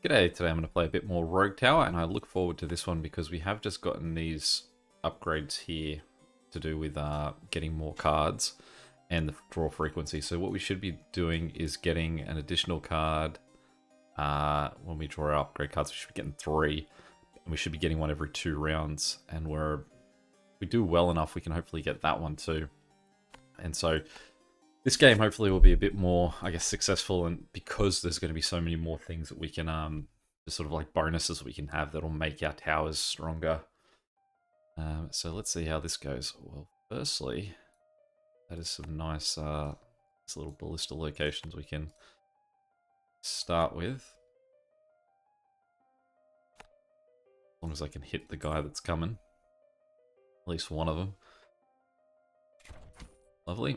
G'day, today I'm going to play a bit more Rogue Tower, and I look forward to this one because we have just gotten these upgrades here to do with getting more cards and the draw frequency. So what we should be doing is getting an additional card when we draw our upgrade cards. We should be getting 3, and we should be getting one every 2 rounds. And if we do well enough, we can hopefully get that one too. And so this game hopefully will be a bit more, I guess, successful, and because there's going to be so many more things that we can, just sort of like bonuses we can have that'll make our towers stronger. So let's see how this goes. Well, firstly, that is some nice little ballista locations we can start with. As long as I can hit the guy that's coming. At least one of them. Lovely.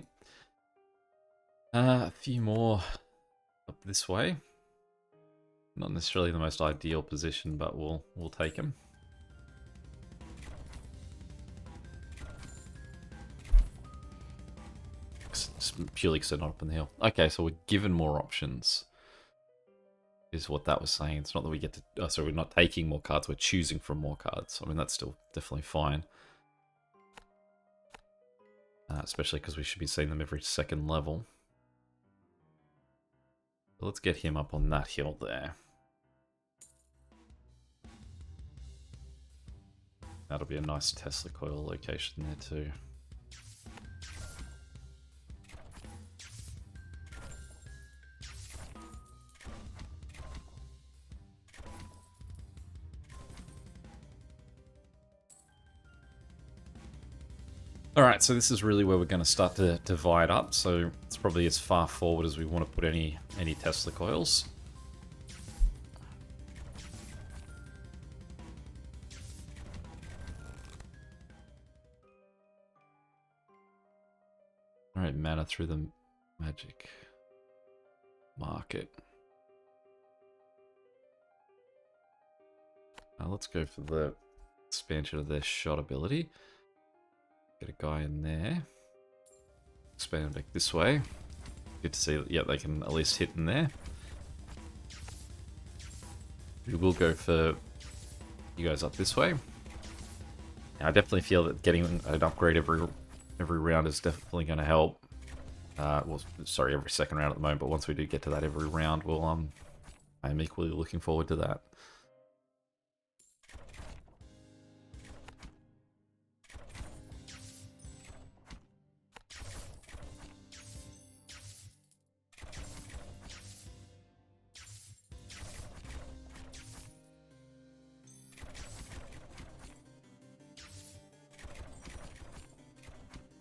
A few more up this way. Not necessarily the most ideal position, but we'll take him. Just purely because they're not up in the hill. Okay, so we're given more options. Is what that was saying. It's not that we get to... so we're not taking more cards, we're choosing from more cards. I mean, that's still definitely fine. Especially because we should be seeing them every second level. So let's get him up on that hill there. That'll be a nice Tesla coil location there too. Alright, so this is really where we're going to start to divide up, so it's probably as far forward as we want to put any Tesla coils. Alright, mana through the magic market. Let's go for the expansion of their shot ability. Get a guy in there. Expand back this way. Good to see that, yeah, they can at least hit in there. We will go for you guys up this way. Now, I definitely feel that getting an upgrade every round is definitely going to help. Well, sorry, every second round at the moment, but once we do get to that every round, we'll I'm equally looking forward to that.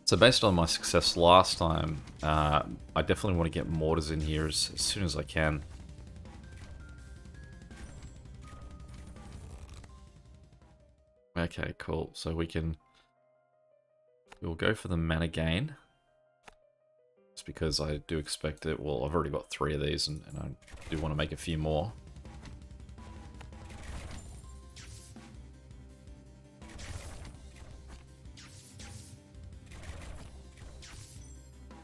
So based on my success last time, I definitely want to get mortars in here as soon as I can. Okay, cool. So we'll go for the mana gain. Just because I do expect it. Well, I've already got 3 of these, and I do want to make a few more.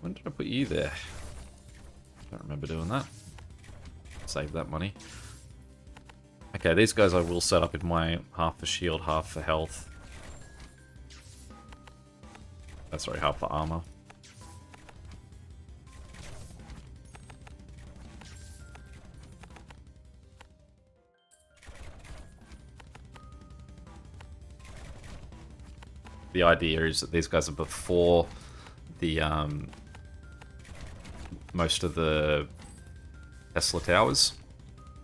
When did I put you there? Don't remember doing that. Save that money. Okay, these guys I will set up in my half for shield, half for health. Sorry, half for armor. The idea is that these guys are before the most of the Tesla towers,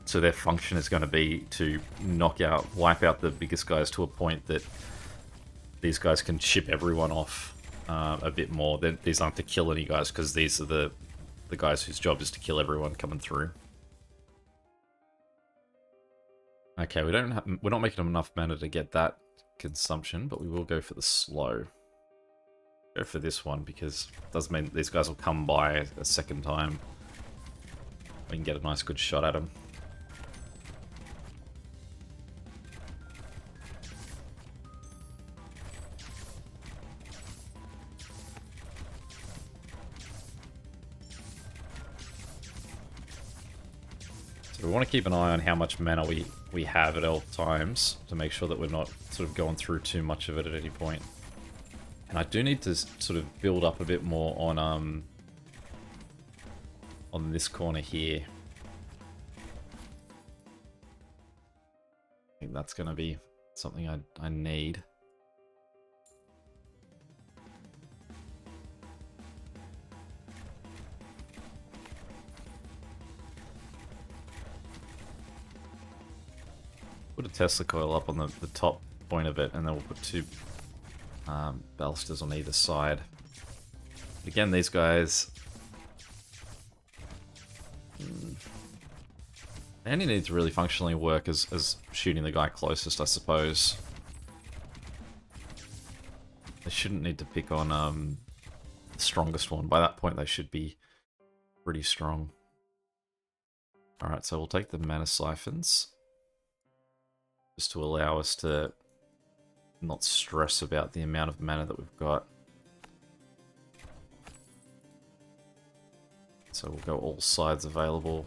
so their function is going to be to wipe out the biggest guys to a point that these guys can ship everyone off a bit more. These aren't to kill any guys, because these are the guys whose job is to kill everyone coming through. Okay, we're not making enough mana to get that consumption, but we will go for the slow. Go for this one because it does mean that these guys will come by a second time. We can get a nice good shot at them. So we want to keep an eye on how much mana we have at all times to make sure that we're not sort of going through too much of it at any point. And I do need to sort of build up a bit more on this corner here. I think that's going to be something I need. Put a Tesla coil up on the top point of it, and then we'll put two balusters on either side. Again, these guys... They only need to really functionally work as shooting the guy closest, I suppose. They shouldn't need to pick on the strongest one. By that point, they should be pretty strong. Alright, so we'll take the mana siphons, just to allow us to not stress about the amount of mana that we've got. So we'll go all sides available.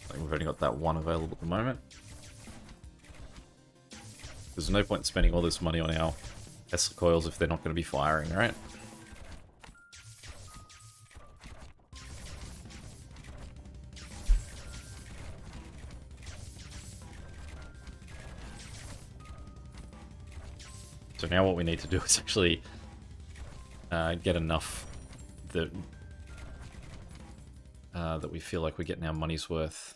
I think we've only got that one available at the moment. There's no point in spending all this money on our Tesla coils if they're not going to be firing, right? So now what we need to do is actually get enough that we feel like we're getting our money's worth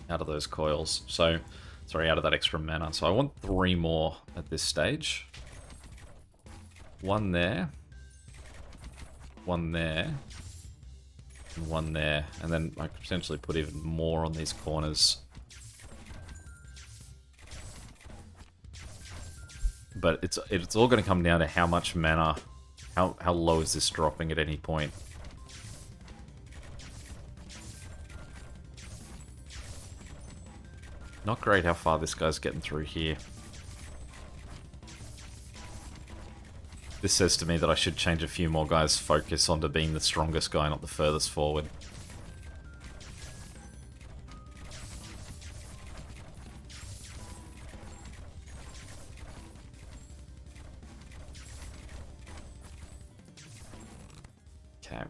out of those coils. So, sorry, out of that extra mana. So I want 3 more at this stage. 1 there. 1 there. And 1 there. And then I could potentially put even more on these corners. But it's all going to come down to how much mana, how low is this dropping at any point. Not great how far this guy's getting through here. This says to me that I should change a few more guys' focus onto being the strongest guy, not the furthest forward. Okay.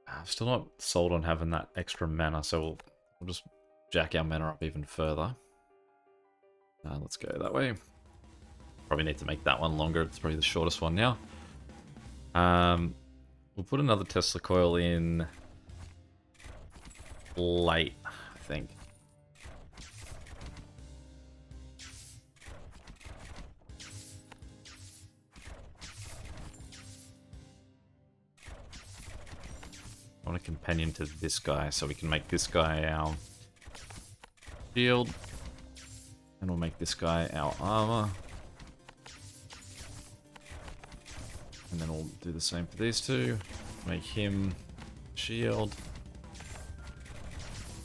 I'm still not sold on having that extra mana, so we'll just jack our mana up even further. Let's go that way. Probably need to make that one longer. It's probably the shortest one now. We'll put another Tesla coil in late, I think. I want a companion to this guy, so we can make this guy our shield. And we'll make this guy our armor. And then we'll do the same for these two. Make him shield.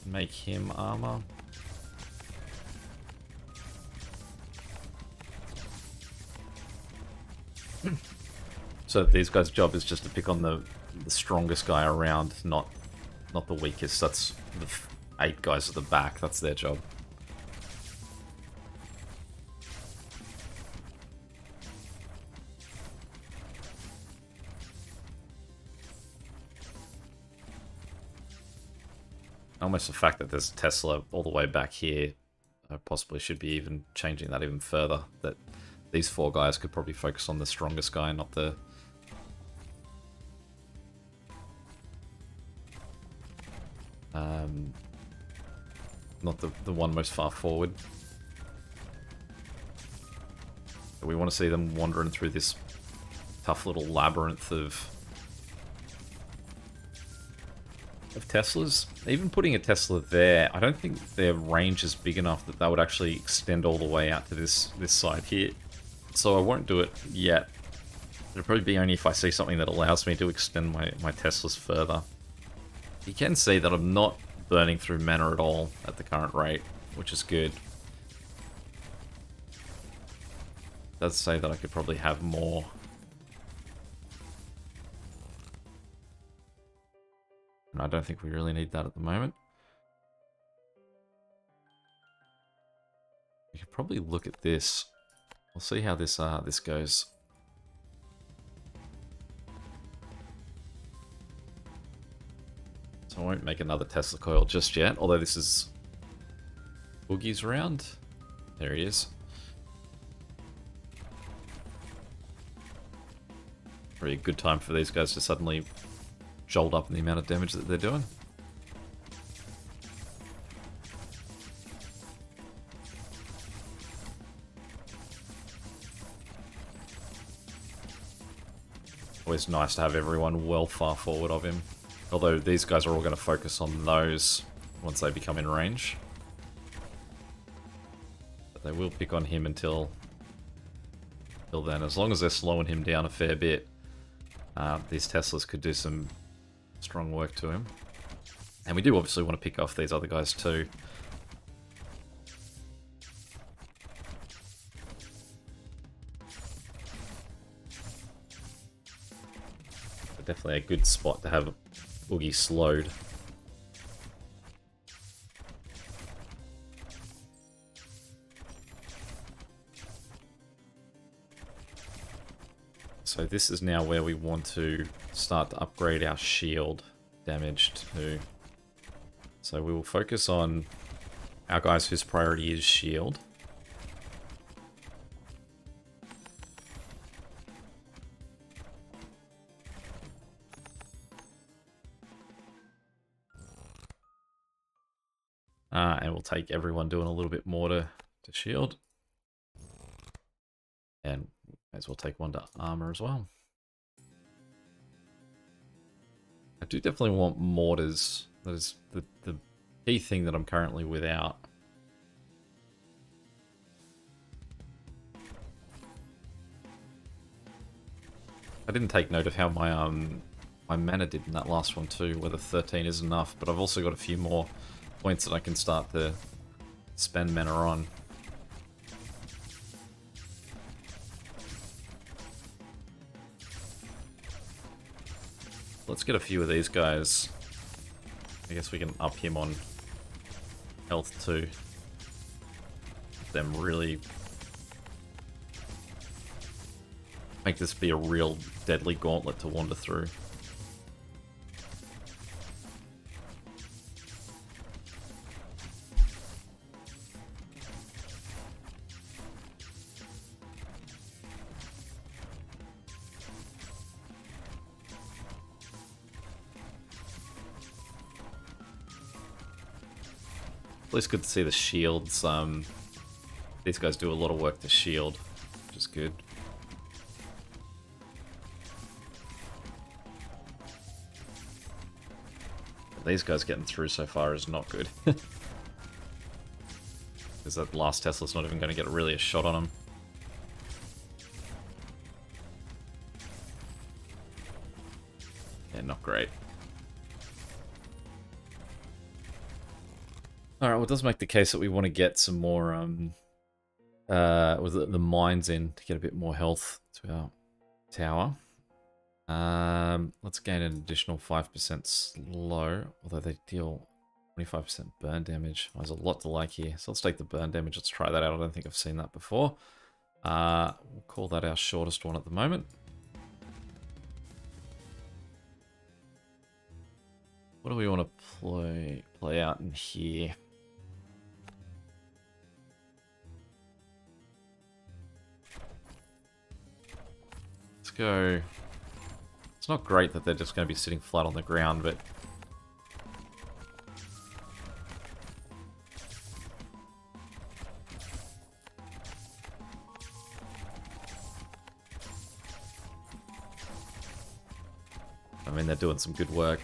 Make him armor. So these guys' job is just to pick on the strongest guy around, not the weakest. That's the 8 guys at the back. That's their job. Almost the fact that there's Tesla all the way back here, I possibly should be even changing that even further. That these 4 guys could probably focus on the strongest guy, not the... not the one most far forward. We want to see them wandering through this tough little labyrinth of Teslas. Even putting a Tesla there, I don't think their range is big enough that would actually extend all the way out to this side here. So I won't do it yet. It'll probably be only if I see something that allows me to extend my Teslas further. You can see that I'm not burning through mana at all at the current rate, which is good. does say that I could probably have more. And I don't think we really need that at the moment. We could probably look at this. We'll see how this goes. So I won't make another Tesla coil just yet, although this is Boogie's round. There he is. Probably a good time for these guys to suddenly jolt up in the amount of damage that they're doing. Always nice to have everyone well far forward of him. Although these guys are all going to focus on those once they become in range. But they will pick on him until then. As long as they're slowing him down a fair bit, these Teslas could do some strong work to him. And we do obviously want to pick off these other guys too. But definitely a good spot to have Boogie slowed. So this is now where we want to start to upgrade our shield damage to. So we will focus on our guys whose priority is shield. And we'll take everyone doing a little bit more to shield. And may as well take one to armor as well. I do definitely want mortars. That is the key thing that I'm currently without. I didn't take note of how my mana did in that last one too, whether 13 is enough, but I've also got a few more points that I can start to spend mana on. Let's get a few of these guys. I guess we can up him on health too. Them really make this be a real deadly gauntlet to wander through. At least good to see the shields. These guys do a lot of work to shield, which is good. But these guys getting through so far is not good. Because that last Tesla's not even going to get really a shot on him. Yeah, not great. Alright, well it does make the case that we want to get some more with the mines in to get a bit more health to our tower. Let's gain an additional 5% slow, although they deal 25% burn damage. There's a lot to like here, so let's take the burn damage. Let's try that out. I don't think I've seen that before. We'll call that our shortest one at the moment. What do we want to play out in here? Let's go. It's not great that they're just going to be sitting flat on the ground, but I mean, they're doing some good work.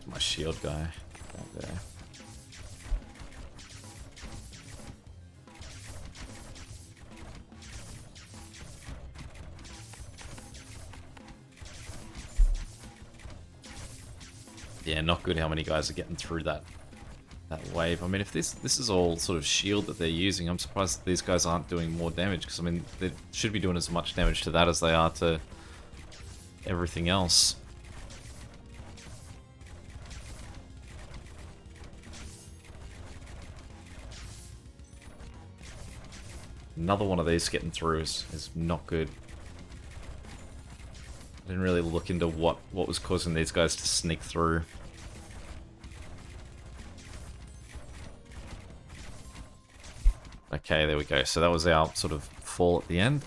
My shield guy right there. Yeah, not good how many guys are getting through that wave. I mean, if this is all sort of shield that they're using, I'm surprised that these guys aren't doing more damage, because I mean, they should be doing as much damage to that as they are to everything else. Another one of these getting through is not good. I didn't really look into what was causing these guys to sneak through. Okay, there we go. So that was our sort of fall at the end.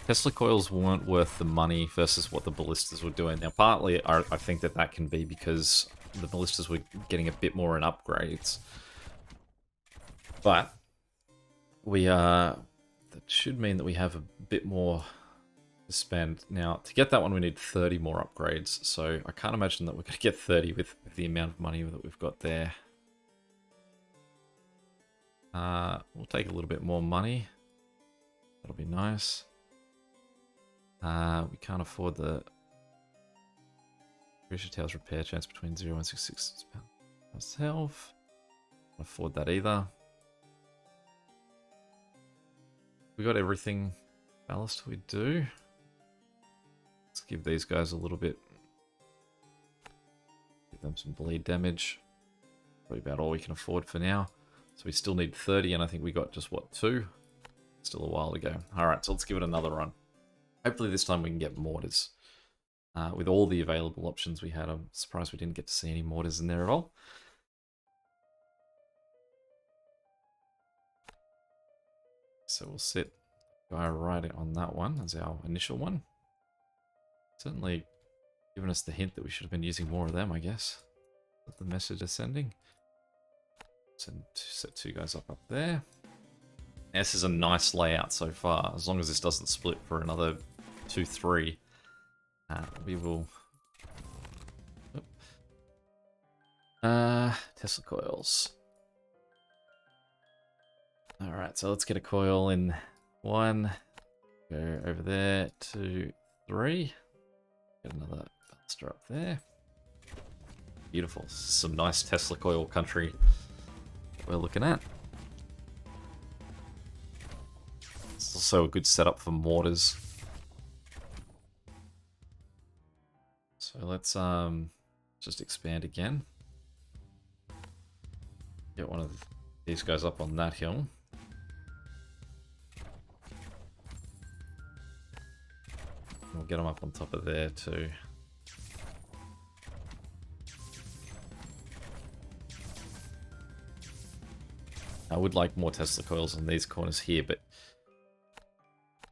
Tesla coils weren't worth the money versus what the ballistas were doing. Now, partly I think that can be because the ballistas were getting a bit more in upgrades. But that should mean that we have a bit more to spend. Now, to get that one, we need 30 more upgrades. So I can't imagine that we're going to get 30 with the amount of money that we've got there. We'll take a little bit more money. That'll be nice. We can't afford the Crucial Tails repair chance between 0 and 66 ourselves. Can't afford that either. We got everything ballast we do. Let's give these guys a little bit. Give them some bleed damage. Probably about all we can afford for now. So we still need 30, and I think we got just, what, 2? Still a while to go. Alright, so let's give it another run. Hopefully this time we can get mortars. With all the available options we had, I'm surprised we didn't get to see any mortars in there at all. So we'll set guy right on that one as our initial one. Certainly given us the hint that we should have been using more of them, I guess. That's the message is sending. Set 2 guys up there. This is a nice layout so far. As long as this doesn't split for another 2, 3, we will. Tesla coils. All right, so let's get a coil in 1. Go over there, 2, 3. Get another baluster up there. Beautiful. Some nice Tesla coil country we're looking at. It's also a good setup for mortars. So let's just expand again. Get one of these guys up on that hill. We'll get them up on top of there too. I would like more Tesla coils on these corners here, but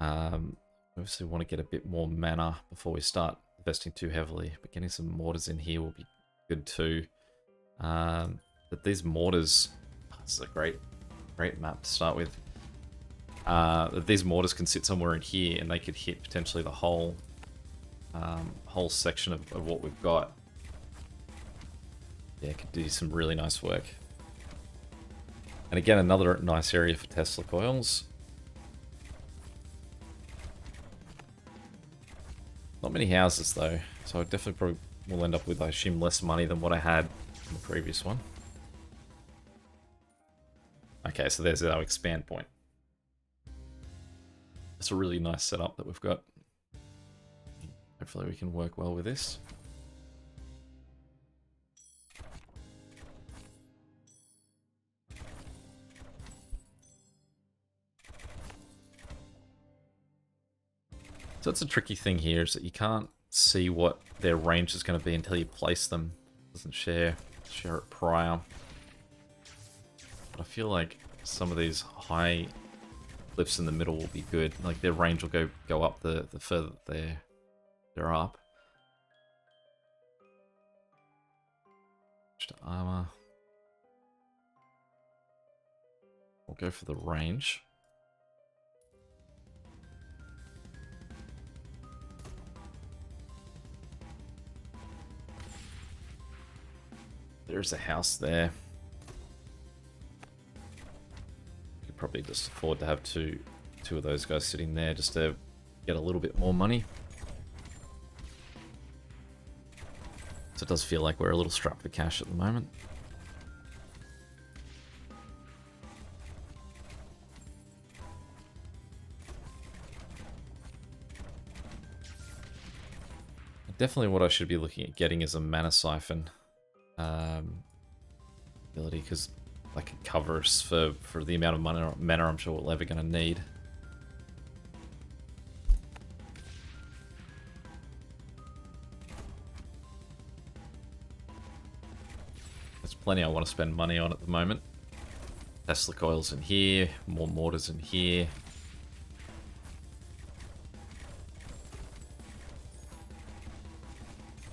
obviously want to get a bit more mana before we start investing too heavily. But getting some mortars in here will be good too. But these mortars, this is a great map to start with. These mortars can sit somewhere in here, and they could hit potentially the whole section of what we've got. Yeah, could do some really nice work. And again, another nice area for Tesla coils. Not many houses though, so I definitely probably will end up with, I assume, less money than what I had in the previous one. Okay, so there's our expand point. It's a really nice setup that we've got. Hopefully we can work well with this. So that's a tricky thing here, is that you can't see what their range is going to be until you place them. It doesn't share it prior. But I feel like some of these high cliffs in the middle will be good. Like their range will go up the further they're up. Just armor. We'll go for the range. There's a house there. We could probably just afford to have two of those guys sitting there just to get a little bit more money. So it does feel like we're a little strapped for cash at the moment. Definitely what I should be looking at getting is a mana siphon ability, because that could cover us for the amount of mana I'm sure we're ever going to need. There's plenty I want to spend money on at the moment. Tesla coils in here, more mortars in here.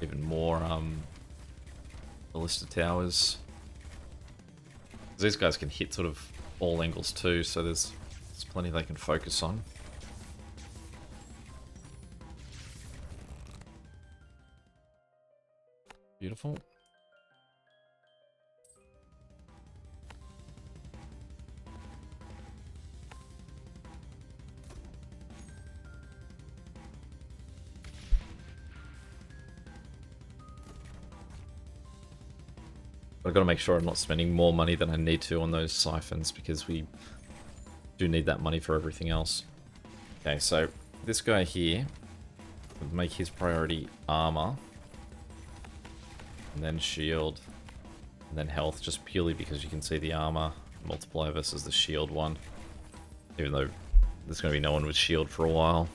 Even more ballista towers. These guys can hit sort of all angles too, so there's plenty they can focus on. Beautiful. I've got to make sure I'm not spending more money than I need to on those siphons, because we do need that money for everything else. Okay, so this guy here would make his priority armor, and then shield, and then health, just purely because you can see the armor multiplier versus the shield one. Even though there's going to be no one with shield for a while.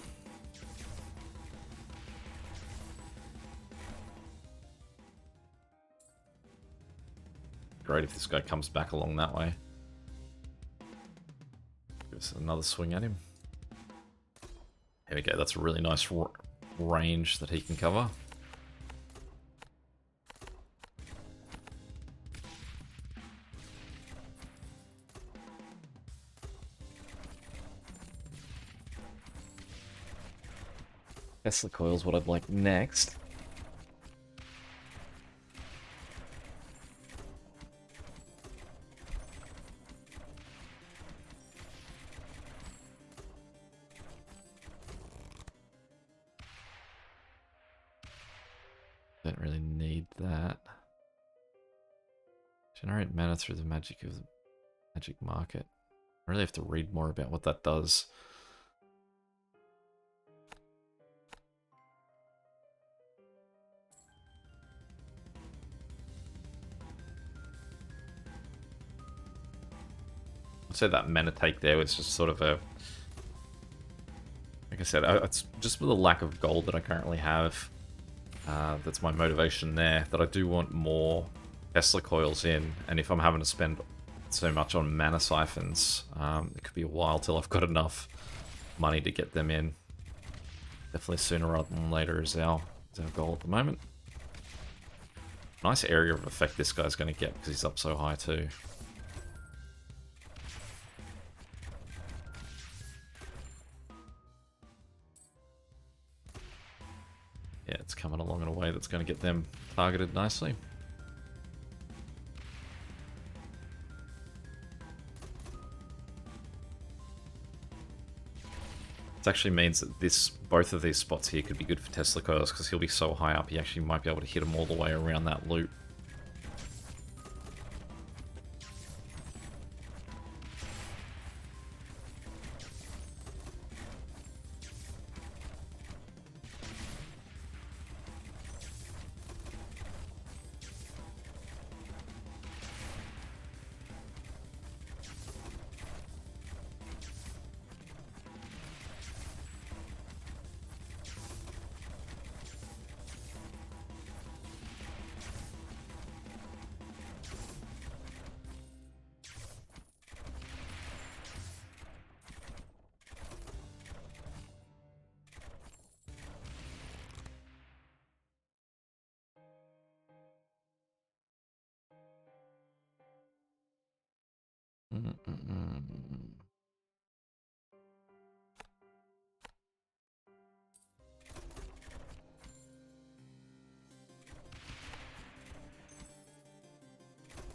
Great if this guy comes back along that way. Give us another swing at him. There we go, that's a really nice range that he can cover. Tesla coil's what I'd like next. Don't really need that. Generate mana through the magic of the magic market. I really have to read more about what that does. I'd say that mana take there was just sort of a... Like I said, it's just with the lack of gold that I currently have. That's my motivation there, that I do want more Tesla coils in, and if I'm having to spend so much on mana siphons, it could be a while till I've got enough money to get them in. Definitely sooner rather than later is our goal at the moment. Nice area of effect this guy's going to get because he's up so high too. Yeah, it's coming along in a way that's going to get them targeted nicely. It actually means that both of these spots here could be good for Tesla coils because he'll be so high up he actually might be able to hit them all the way around that loop.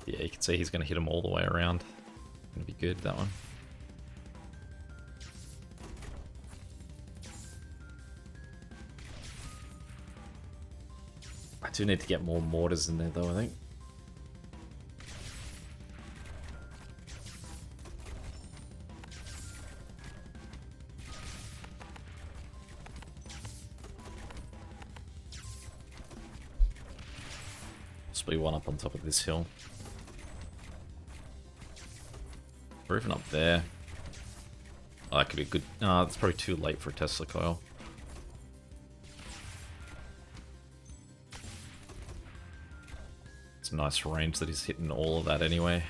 Yeah, you can see he's going to hit them all the way around. Going to be good, that one. I do need to get more mortars in there though, I think. Possibly one up on top of this hill. Or even up there. Oh, that could be good. No, it's probably too late for a Tesla coil. It's a nice range that he's hitting all of that anyway.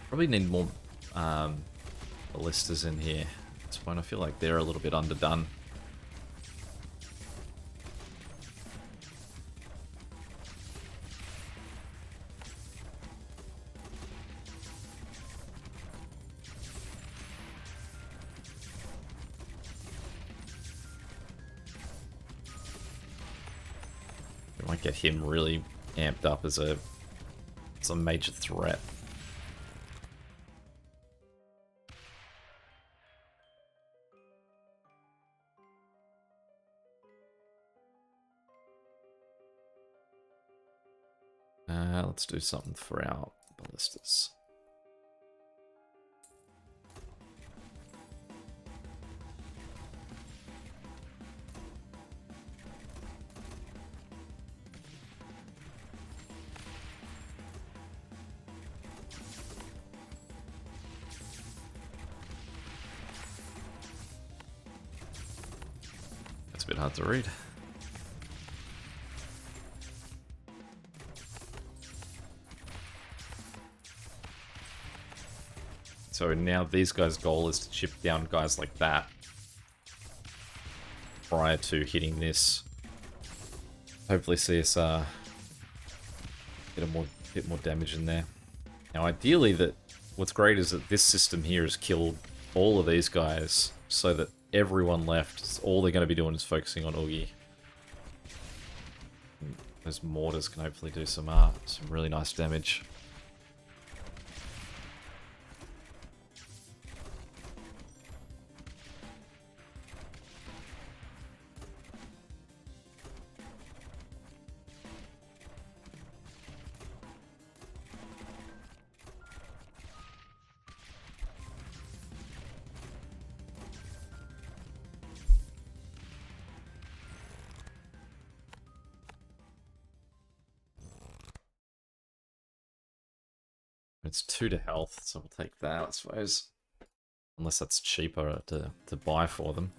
Probably need more ballistas in here. That's when I feel like they're a little bit underdone. We might get him really amped up as a major threat. Let's do something for our ballistas. That's a bit hard to read. So now these guys' goal is to chip down guys like that prior to hitting this. Hopefully see us get a bit more damage in there. Now ideally, what's great is that this system here has killed all of these guys so that everyone left, all they're going to be doing is focusing on Oogie. And those mortars can hopefully do some really nice damage. It's 2 to health, so we'll take that, I suppose. Unless that's cheaper to buy for them.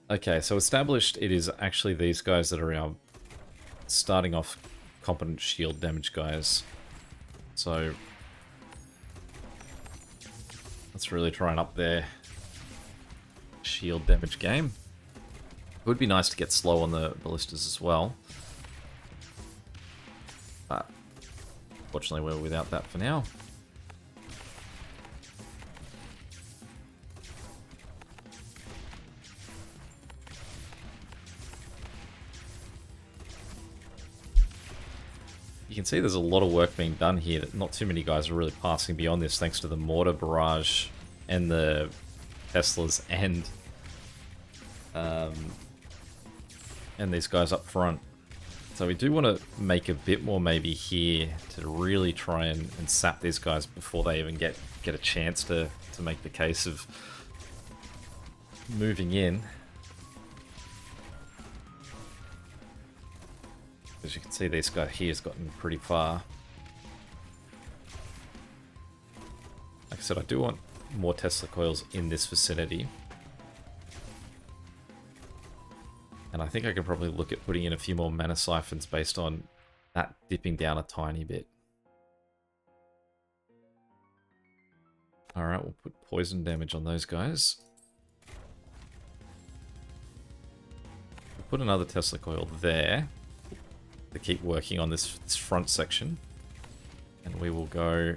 Okay, so established it is actually these guys that are our starting off competent shield damage guys. So let's really try and up their shield damage game. It would be nice to get slow on the ballistas as well. But fortunately, we're without that for now. You can see there's a lot of work being done here. That not too many guys are really passing beyond this thanks to the mortar barrage and the Teslas and these guys up front. So we do want to make a bit more maybe here to really try and sap these guys before they even get a chance to make the case of moving in. As you can see, this guy here has gotten pretty far. Like I said, I do want more Tesla coils in this vicinity. And I think I can probably look at putting in a few more mana siphons based on that dipping down a tiny bit. Alright, we'll put poison damage on those guys. put another Tesla coil there to keep working on this front section. And we will go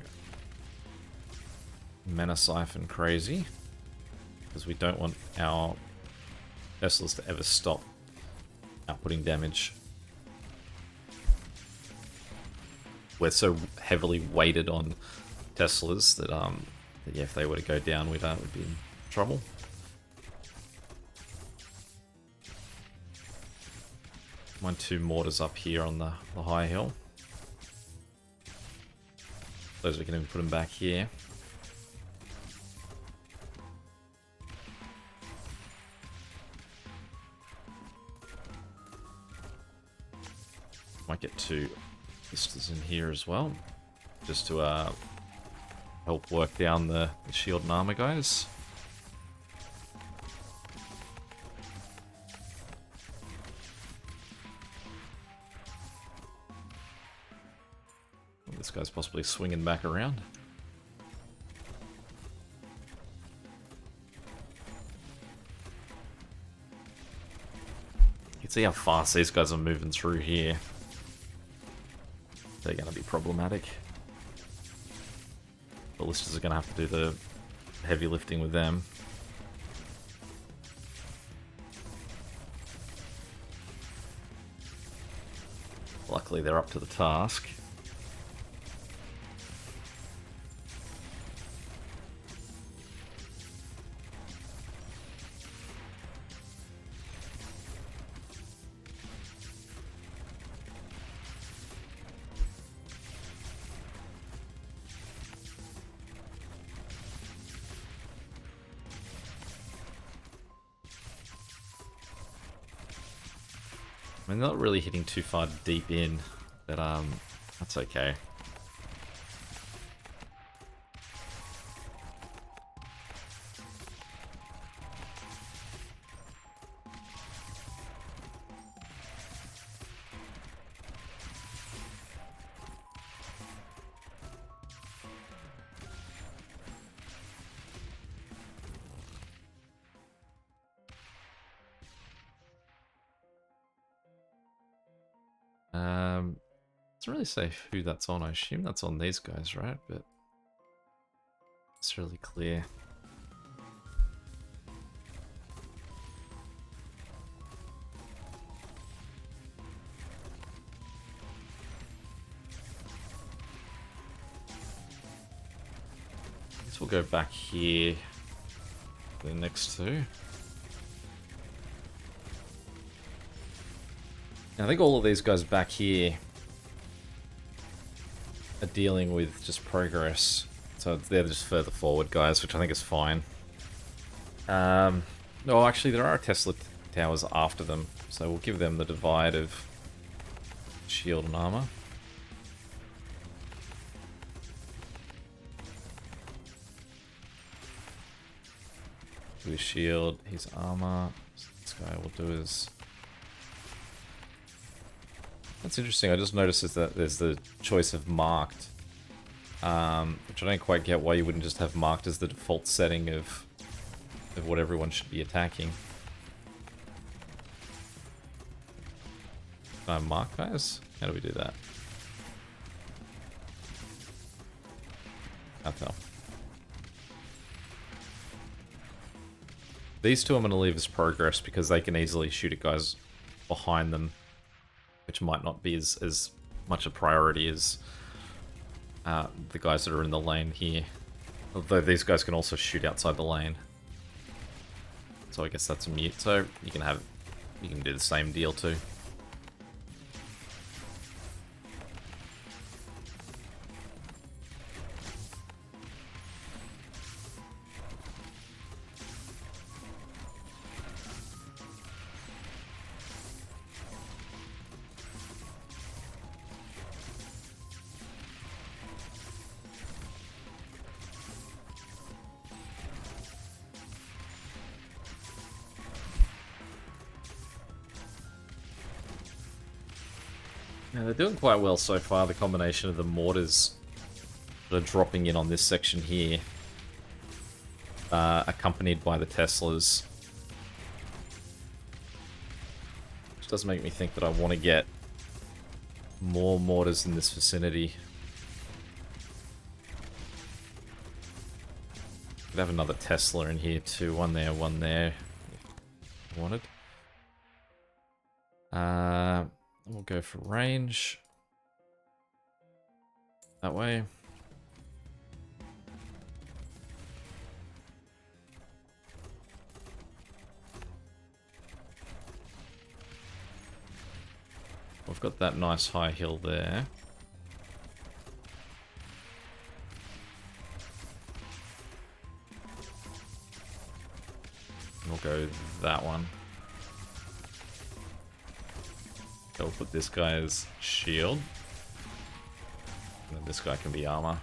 mana siphon crazy, because we don't want our Teslas to ever stop outputting damage. We're so heavily weighted on Teslas that yeah, if they were to go down, we'd be in trouble. Two mortars up here on the high hill. Those we can even put them back here. Might get two pistons in here as well, just to help work down the shield and armor guys. This guy's possibly swinging back around. You can see how fast these guys are moving through here. They're going to be problematic. Ballistas are going to have to do the heavy lifting with them. Luckily, they're up to the task. I mean, they're not really hitting too far deep in, but that's okay. Doesn't really say who that's on. I assume that's on these guys, right? But it's really clear. I guess we'll go back here. The next two. I think all of these guys back here are dealing with just progress. So they're just further forward guys, which I think is fine. No, actually there are Tesla towers after them, so we'll give them the divide of shield and armor. Do his shield, his armor. So this guy will do his... That's interesting. I just noticed is that there's the choice of marked, which I don't quite get why you wouldn't just have marked as the default setting of what everyone should be attacking. Can I mark guys? How do we do that? Can't tell. These two I'm going to leave as progress because they can easily shoot at guys behind them, which might not be as much a priority as the guys that are in the lane here. Although these guys can also shoot outside the lane. So I guess that's a mute. So you can do the same deal too. Yeah, they're doing quite well so far, the combination of the mortars that are dropping in on this section here, accompanied by the Teslas. does make me think that I want to get more mortars in this vicinity. Could have another Tesla in here too. One there, one there. Wanted. We'll go for range. That way. We've got that nice high hill there. We'll go that one. So we'll put this guy as shield. And then this guy can be armor.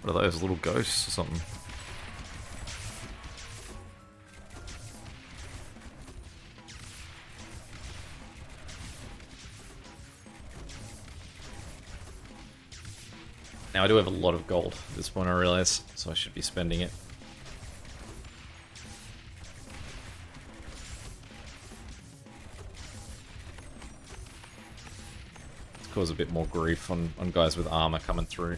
What are those, little ghosts or something? Now I do have a lot of gold at this point, I realize, so I should be spending it. Let's cause a bit more grief on guys with armor coming through.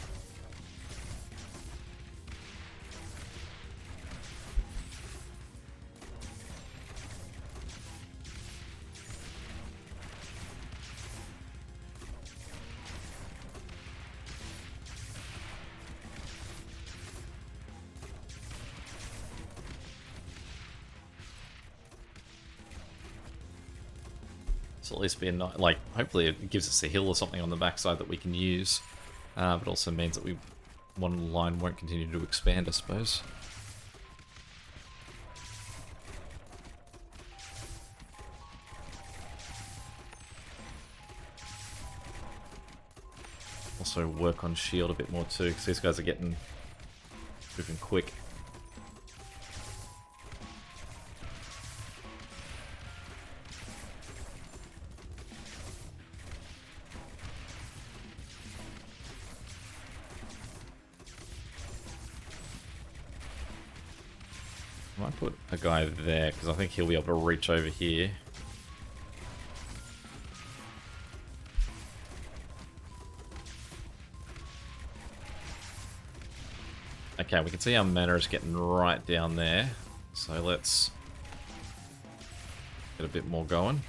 At least be a like, hopefully it gives us a hill or something on the backside that we can use, but also means that one line won't continue to expand, I suppose. Also work on shield a bit more too, because these guys are moving quick. I might put a guy there, because I think he'll be able to reach over here. Okay, we can see our mana is getting right down there. So let's get a bit more going.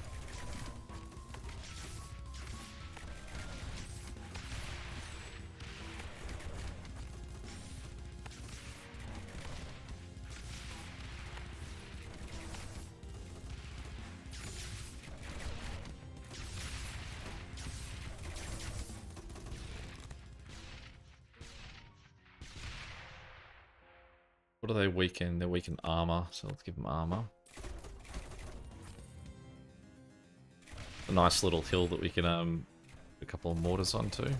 What are they weak in? They're weak in armor, so let's give them armor. A nice little hill that we can put a couple of mortars onto. And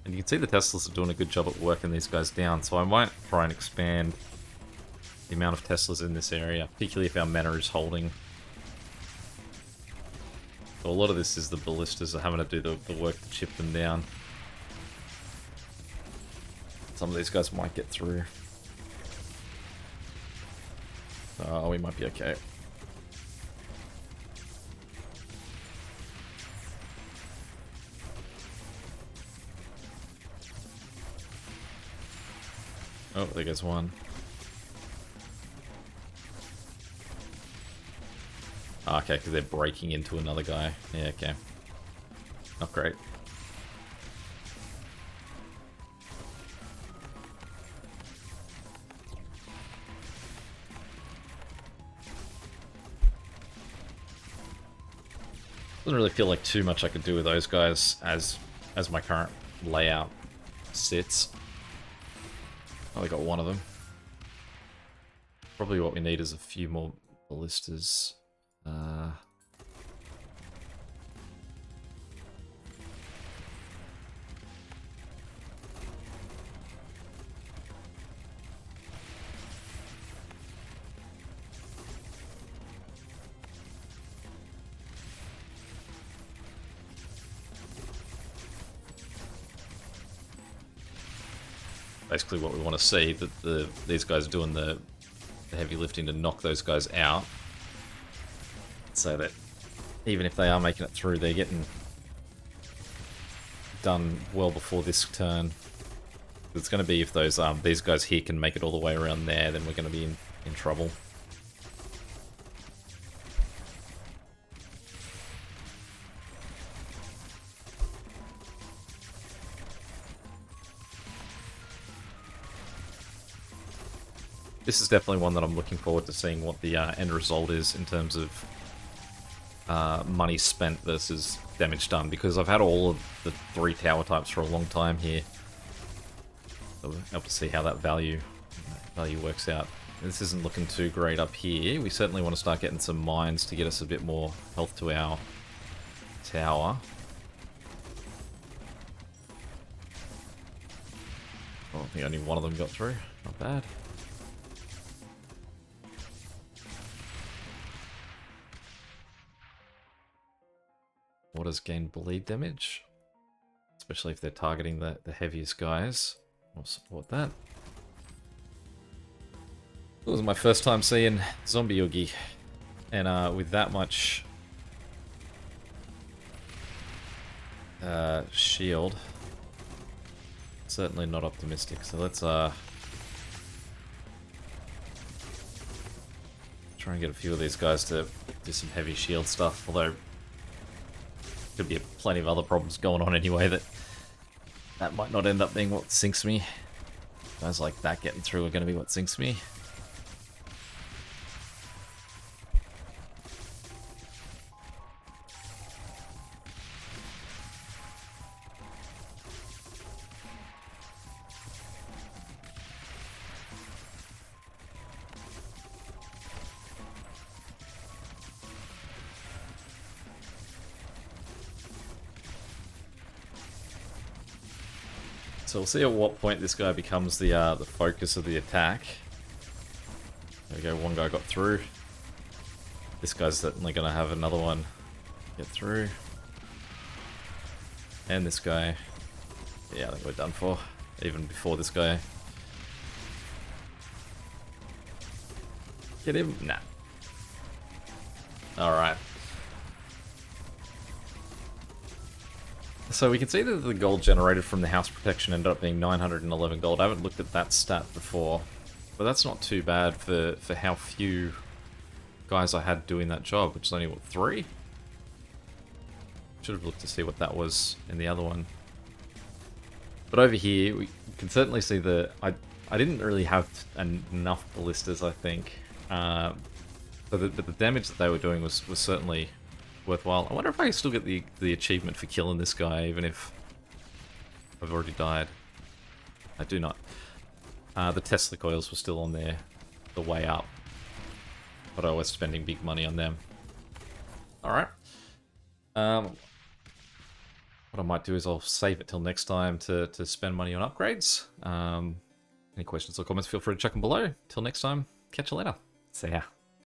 you can see the Teslas are doing a good job at working these guys down, so I might try and expand the amount of Teslas in this area, particularly if our mana is holding. So a lot of this is the ballistas are having to do the work to chip them down. Some of these guys might get through. Oh, we might be okay. Oh, there goes one. Okay, because they're breaking into another guy. Yeah, okay. Not great. Doesn't really feel like too much I could do with those guys as my current layout sits. Only got one of them. Probably what we need is a few more ballistas. basically what we want to see, that these guys are doing the heavy lifting to knock those guys out. So that even if they are making it through, they're getting done well before this turn. It's going to be if those these guys here can make it all the way around there, then we're going to be in trouble. This is definitely one that I'm looking forward to seeing what the end result is in terms of money spent versus damage done, because I've had all of the 3 tower types for a long time here. So we'll have to see how that value works out. This isn't looking too great up here. We certainly want to start getting some mines to get us a bit more health to our tower. Oh, I think only one of them got through. Not bad. Mortars gain bleed damage, especially if they're targeting the heaviest guys. We'll support that. It was my first time seeing Zombie Oogie, and with that much shield, certainly not optimistic. So let's try and get a few of these guys to do some heavy shield stuff, although could be plenty of other problems going on anyway that might not end up being what sinks me. Guys like that getting through are going to be what sinks me. So we'll see at what point this guy becomes the focus of the attack. There we go, one guy got through. This guy's certainly going to have another one get through. And this guy, yeah, I think we're done for, even before this guy. Get him? Nah. Alright. So we can see that the gold generated from the house protection ended up being 911 gold. I haven't looked at that stat before, but that's not too bad for how few guys I had doing that job, which is only, what, 3? Should have looked to see what that was in the other one. But over here, we can certainly see I didn't really have enough ballistas, I think. But the damage that they were doing was certainly worthwhile. I wonder if I can still get the achievement for killing this guy, even if I've already died. I do not. The Tesla coils were still on there the way up, but I was spending big money on them. Alright. What I might do is I'll save it till next time to spend money on upgrades. Any questions or comments, feel free to chuck them below. Till next time, catch you later. See ya.